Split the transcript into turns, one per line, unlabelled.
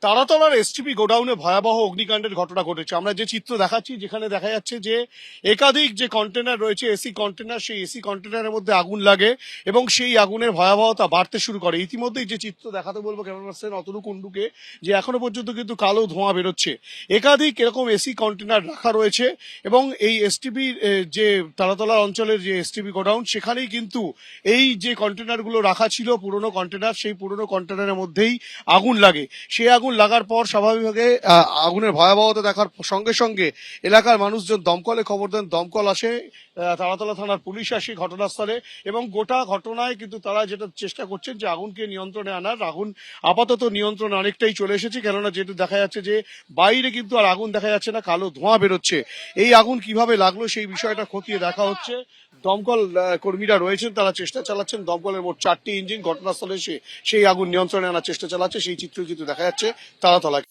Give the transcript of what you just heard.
তারাতলার STP গোডাউনে ভয়াবহ অগ্নিকাণ্ডের ঘটনা ঘটেছে। আমরা যে চিত্র দেখাচ্ছি, যেখানে দেখা যাচ্ছে যে একাধিক যে কন্টেনার রয়েছে, এসি কন্টেনার, সেই এসি কন্টেনারের মধ্যে আগুন লাগে এবং সেই আগুনের ভয়াবহতা বাড়তে শুরু করে। ইতিমধ্যেই যে চিত্র দেখাতে বলবো ক্যামেরা পার্সন অতনু কুণ্ডুকে, যে এখনো পর্যন্ত কিন্তু কালো ধোঁয়া বেরোচ্ছে। একাধিক এরকম এসি কন্টেনার রাখা রয়েছে এবং এই এসটিপি যে তারাতলা অঞ্চলের যে এসটিপি গোডাউন, সেখানেই কিন্তু এই যে কন্টেনারগুলো রাখা ছিল, পুরনো কন্টেনার, সেই পুরনো কন্টেনারের মধ্যেই আগুন লাগে। সেই আগুন লাগার পর স্বাভাবিকভাবে আগুনের ভয়াবহতা দেখার সঙ্গে সঙ্গে এলাকার মানুষজন দমকলে খবর দেন, দমকল আসে, তারাতলা থানার পুলিশ আসে ঘটনাস্থলে এবং গোটা ঘটনায় কিন্তু তারা যেটা চেষ্টা করছেন যে আগুনকে নিয়ন্ত্রণে আনার। আগুন আপাতত নিয়ন্ত্রণে অনেকটাই চলে এসেছে, কেননা যেটা দেখা যাচ্ছে যে বাইরে কিন্তু আর আগুন দেখা যাচ্ছে না, কালো ধোঁয়া বেরোচ্ছে। এই আগুন কিভাবে লাগলো সেই বিষয়টা খতিয়ে দেখা হচ্ছে। দমকল কর্মীরা রয়েছেন, তারা চেষ্টা চালাচ্ছেন। দমকলের মোট 4টি ইঞ্জিন ঘটনাস্থলে এসে সেই আগুন নিয়ন্ত্রণে আনার চেষ্টা চালাচ্ছে। সেই চিত্র কিন্তু দেখা যাচ্ছে তারাতলায়।